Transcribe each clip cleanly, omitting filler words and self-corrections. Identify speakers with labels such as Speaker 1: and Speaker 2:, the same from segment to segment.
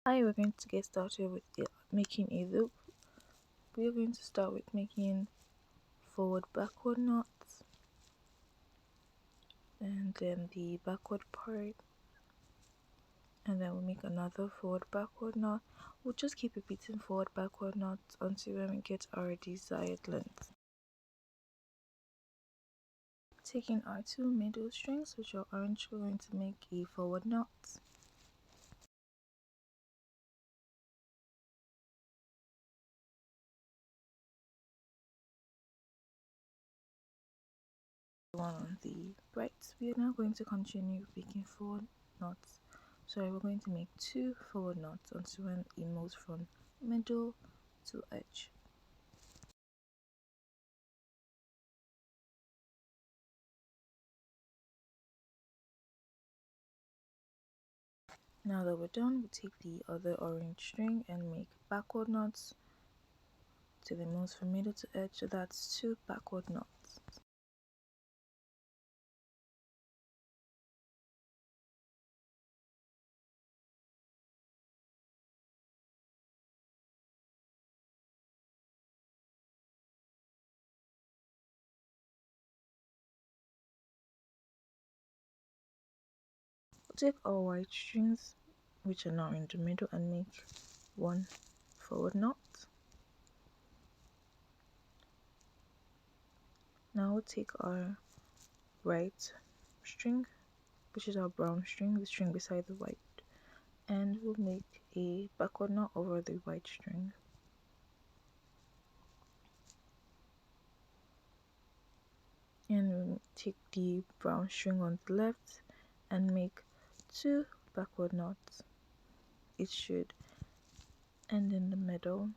Speaker 1: Hi, we're going to get started with making a loop. We're going to start with making forward backward knots and then the backward part, and then we'll make another forward backward knot. We'll just keep repeating forward backward knots until when we get our desired length. Taking our two middle strings, which are orange, we're going to make a forward knot. One on the right. We are now going to continue making forward knots. So we're going to make two forward knots until when it moves from middle to edge. Now that we're done, we'll take the other orange string and make backward knots till it moves from middle to edge. So that's two backward knots. We'll take our white strings, which are now in the middle, and make one forward knot. Now we'll take our right string, which is our brown string, the string beside the white, and we'll make a backward knot over the white string. And we'll take the brown string on the left and make two backward knots. It should end in the middle.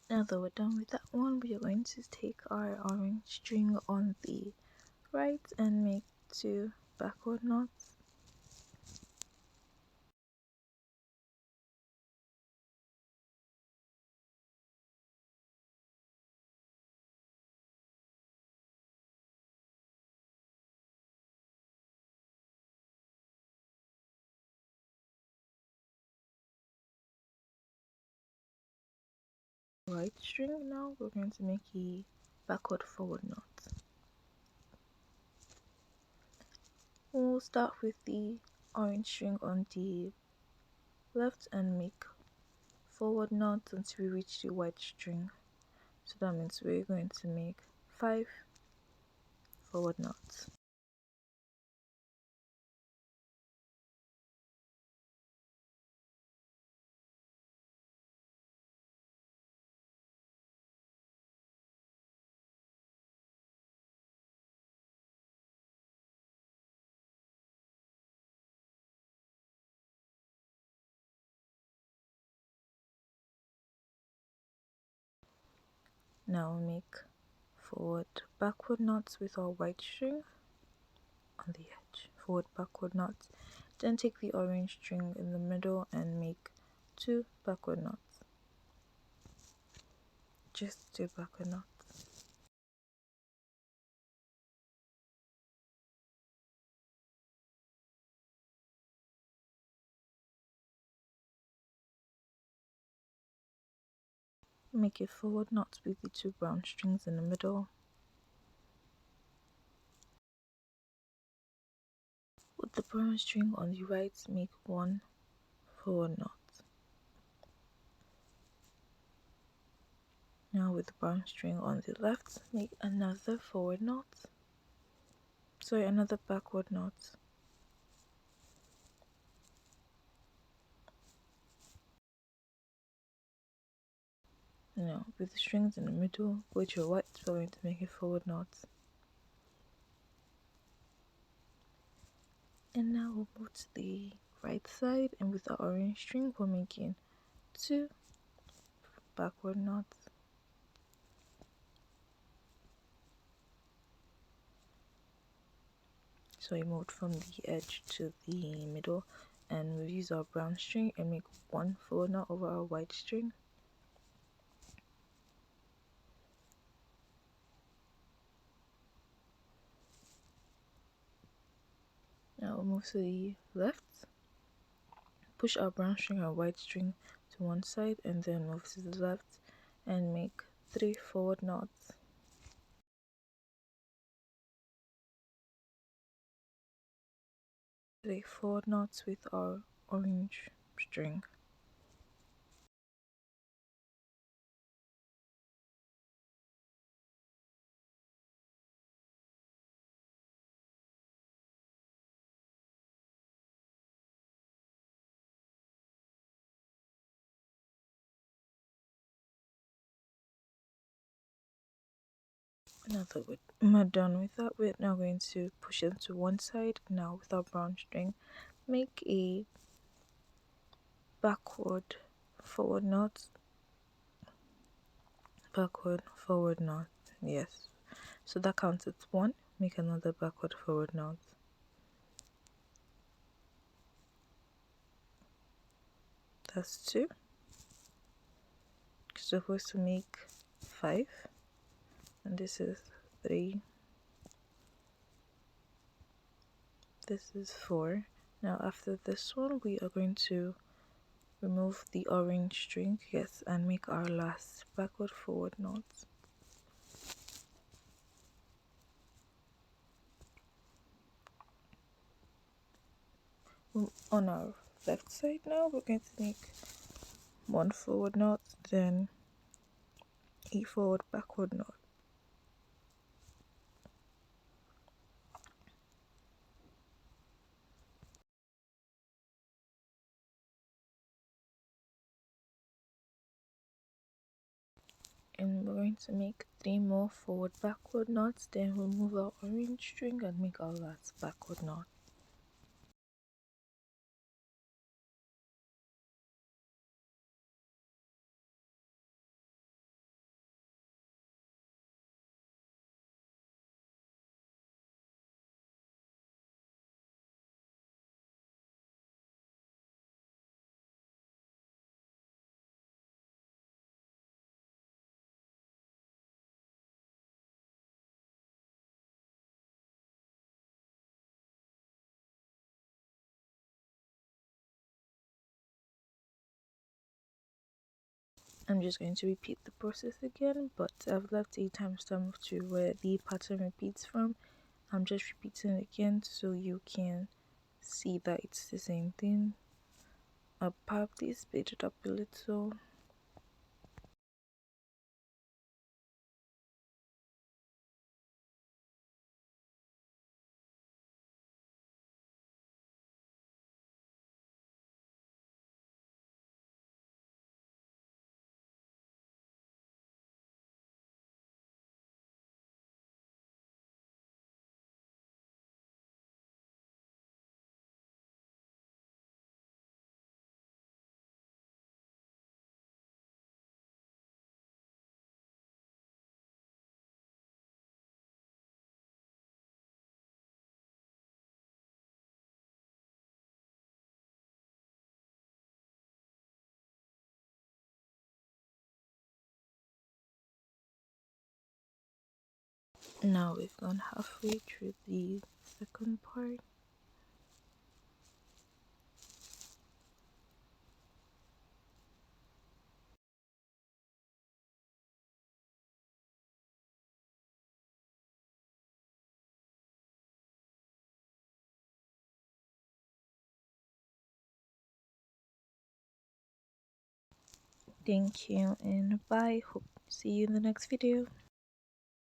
Speaker 1: Now that we're done with that one, we are going to take our orange string on the right and make two backward knots. Right string. Now we're going to make a backward forward knot. We'll start with the orange string on the left and make forward knots until we reach the white string. So that means we're going to make 5 forward knots. Now make forward backward knots with our white string on the edge. Forward backward knots. Then take the orange string in the middle and make 2 backward knots. Just 2 backward knots. Make a forward knot with the 2 brown strings in the middle. With the brown string on the right, make 1 forward knot. Now with the brown string on the left, make another forward knot. Sorry, another backward knot. Now with the strings in the middle, with your white, we're going to make a forward knot. And now we'll move to the right side, and with our orange string, we're making 2 backward knots. So I moved from the edge to the middle, and we'll use our brown string and make one forward knot over our white string. Now we'll move to the left, push our brown string and white string to one side, and then move to the left and make 3 forward knots. 3 forward knots with our orange string. Now that we're done with that, we're now going to push it to one side. Now with our brown string, make a backward forward knot, backward forward knot. Yes, so that counts as 1. Make another backward forward knot. That's 2. You're supposed to make 5, and this is 3. This is 4. Now after this one, we are going to remove the orange string, yes, and make our last backward forward knot. On our left side now, we're going to make 1 forward knot, then a forward backward knot. And we're going to make 3 more forward backward knots, then we'll move our orange string and make our last backward knot. I'm just going to repeat the process again, but I've left a timestamp to where the pattern repeats from. I'm just repeating it again so you can see that it's the same thing. I'll probably speed it up a little. Now we've gone halfway through the second part. Thank you and bye. Hope see you in the next video.